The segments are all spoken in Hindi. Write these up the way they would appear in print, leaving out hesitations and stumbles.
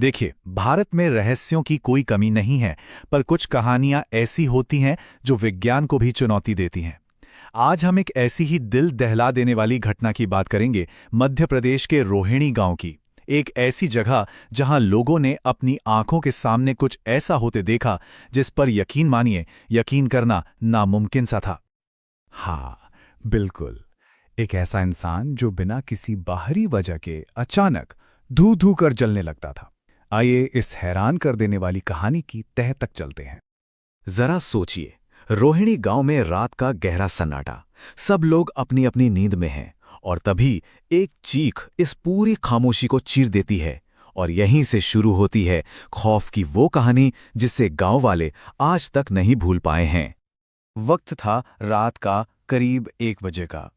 देखिए, भारत में रहस्यों की कोई कमी नहीं है, पर कुछ कहानियां ऐसी होती हैं जो विज्ञान को भी चुनौती देती हैं। आज हम एक ऐसी ही दिल दहला देने वाली घटना की बात करेंगे, मध्य प्रदेश के रोहिणी गांव की। एक ऐसी जगह जहां लोगों ने अपनी आंखों के सामने कुछ ऐसा होते देखा जिस पर यकीन मानिए, यकीन करना नामुमकिन सा था। हाँ, बिल्कुल। एक ऐसा इंसान जो बिना किसी बाहरी वजह के अचानक धू धू कर जलने लगता था। आइए इस हैरान कर देने वाली कहानी की तह तक चलते हैं। जरा सोचिए, रोहिणी गांव में रात का गहरा सन्नाटा, सब लोग अपनी अपनी नींद में हैं, और तभी एक चीख इस पूरी खामोशी को चीर देती है। और यहीं से शुरू होती है खौफ की वो कहानी जिसे गांव वाले आज तक नहीं भूल पाए हैं। वक्त था रात का करीब 1 बजे का।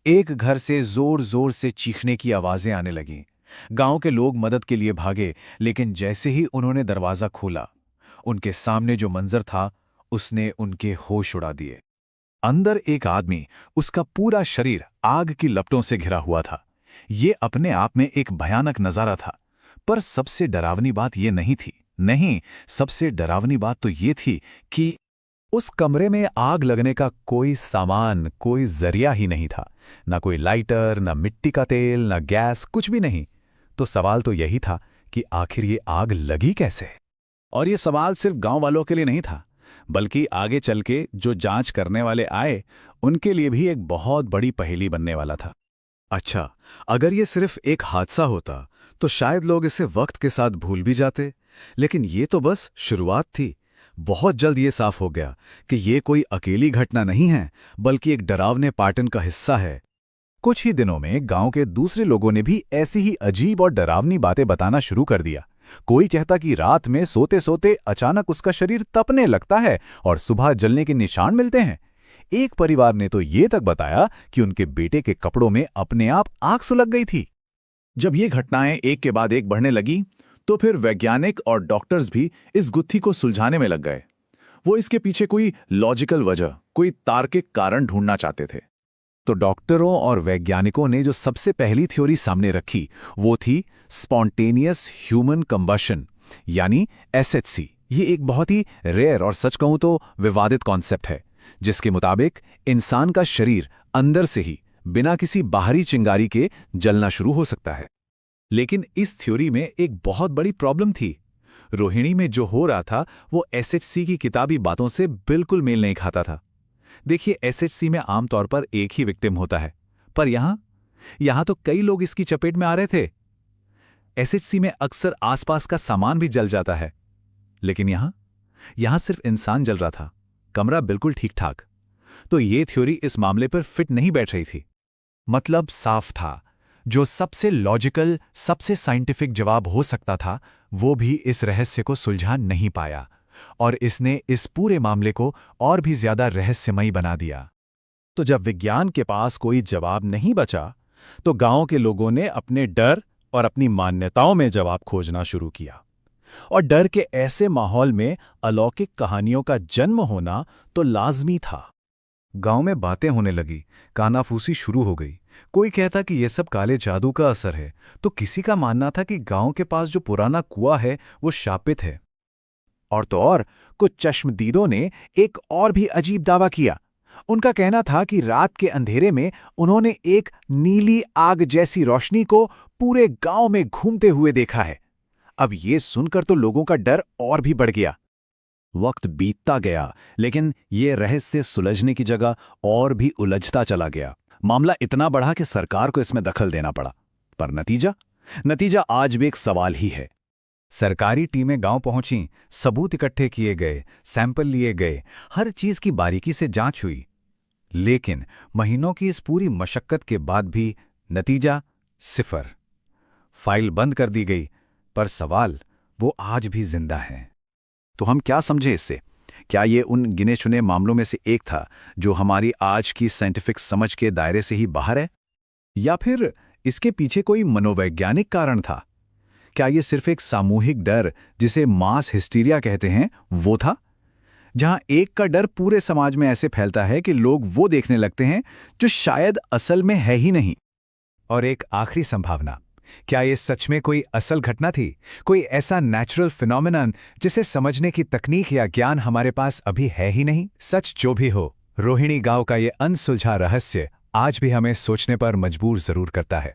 एक घर से जोर जोर से चीखने की आवाजें आने लगीं। गांव के लोग मदद के लिए भागे, लेकिन जैसे ही उन्होंने दरवाजा खोला, उनके सामने जो मंजर था उसने उनके होश उड़ा दिए। अंदर एक आदमी, उसका पूरा शरीर आग की लपटों से घिरा हुआ था। ये अपने आप में एक भयानक नजारा था, पर सबसे डरावनी बात ये नहीं थी। नहीं, सबसे डरावनी बात तो ये थी कि उस कमरे में आग लगने का कोई सामान, कोई जरिया ही नहीं था। ना कोई लाइटर, ना मिट्टी का तेल, ना गैस, कुछ भी नहीं। तो सवाल तो यही था कि आखिर ये आग लगी कैसे? और ये सवाल सिर्फ गांव वालों के लिए नहीं था, बल्कि आगे चल के जो जांच करने वाले आए, उनके लिए भी एक बहुत बड़ी पहेली बनने वाला था। अच्छा, अगर ये सिर्फ एक हादसा होता तो शायद लोग इसे वक्त के साथ भूल भी जाते, लेकिन ये तो बस शुरुआत थी। बहुत जल्द ये साफ हो गया कि ये कोई अकेली घटना नहीं है, बल्कि एक डरावने पैटर्न का हिस्सा है। कुछ ही दिनों में गांव के दूसरे लोगों ने भी ऐसी ही अजीब और डरावनी बातें बताना शुरू कर दिया। कोई कहता कि रात में सोते सोते अचानक उसका शरीर तपने लगता है और सुबह जलने के निशान मिलते हैं। एक परिवार ने तो ये तक बताया कि उनके बेटे के कपड़ों में अपने आप आग सुलग गई थी। जब ये घटनाएं एक के बाद एक बढ़ने लगी, तो फिर वैज्ञानिक और डॉक्टर्स भी इस गुत्थी को सुलझाने में लग गए। वो इसके पीछे कोई लॉजिकल वजह, कोई तार्किक कारण ढूंढना चाहते थे। तो डॉक्टरों और वैज्ञानिकों ने जो सबसे पहली थ्योरी सामने रखी, वो थी स्पॉन्टेनियस ह्यूमन कंबशन, यानी एसएचसी। ये एक बहुत ही रेयर और सच कहूं तो विवादित कॉन्सेप्ट है, जिसके मुताबिक इंसान का शरीर अंदर से ही बिना किसी बाहरी चिंगारी के जलना शुरू हो सकता है। लेकिन इस थ्योरी में एक बहुत बड़ी प्रॉब्लम थी। रोहिणी में जो हो रहा था वो एसएचसी की किताबी बातों से बिल्कुल मेल नहीं खाता था। देखिए, एसएचसी में आमतौर पर एक ही विक्टिम होता है, पर यहां तो कई लोग इसकी चपेट में आ रहे थे। एसएचसी में अक्सर आसपास का सामान भी जल जाता है, लेकिन यहां सिर्फ इंसान जल रहा था, कमरा बिल्कुल ठीक ठाक। तो ये थ्योरी इस मामले पर फिट नहीं बैठ रही थी। मतलब साफ था, जो सबसे लॉजिकल, सबसे साइंटिफिक जवाब हो सकता था, वो भी इस रहस्य को सुलझा नहीं पाया, और इसने इस पूरे मामले को और भी ज्यादा रहस्यमयी बना दिया। तो जब विज्ञान के पास कोई जवाब नहीं बचा, तो गांव के लोगों ने अपने डर और अपनी मान्यताओं में जवाब खोजना शुरू किया। और डर के ऐसे माहौल में अलौकिक कहानियों का जन्म होना तो लाजमी था। गांव में बातें होने लगी, कानाफूसी शुरू हो गई। कोई कहता कि यह सब काले जादू का असर है, तो किसी का मानना था कि गांव के पास जो पुराना कुआं है वो शापित है। और तो और कुछ चश्मदीदों ने एक और भी अजीब दावा किया। उनका कहना था कि रात के अंधेरे में उन्होंने एक नीली आग जैसी रोशनी को पूरे गांव में घूमते हुए देखा है। अब ये सुनकर तो लोगों का डर और भी बढ़ गया। वक्त बीतता गया, लेकिन ये रहस्य सुलझने की जगह और भी उलझता चला गया। मामला इतना बढ़ा कि सरकार को इसमें दखल देना पड़ा। पर नतीजा आज भी एक सवाल ही है। सरकारी टीमें गांव पहुंची, सबूत इकट्ठे किए गए, सैंपल लिए गए, हर चीज की बारीकी से जांच हुई। लेकिन महीनों की इस पूरी मशक्कत के बाद भी नतीजा सिफर। फाइल बंद कर दी गई, पर सवाल वो आज भी जिंदा है। तो हम क्या समझे इससे? क्या ये उन गिने चुने मामलों में से एक था जो हमारी आज की साइंटिफिक समझ के दायरे से ही बाहर है? या फिर इसके पीछे कोई मनोवैज्ञानिक कारण था? क्या ये सिर्फ एक सामूहिक डर, जिसे मास हिस्टीरिया कहते हैं, वो था? जहां एक का डर पूरे समाज में ऐसे फैलता है कि लोग वो देखने लगते हैं जो शायद असल में है ही नहीं। और एक आखिरी संभावना, क्या ये सच में कोई असल घटना थी, कोई ऐसा नेचुरल फिनोमिनन जिसे समझने की तकनीक या ज्ञान हमारे पास अभी है ही नहीं? सच जो भी हो, रोहिणी गांव का ये अनसुलझा रहस्य आज भी हमें सोचने पर मजबूर जरूर करता है।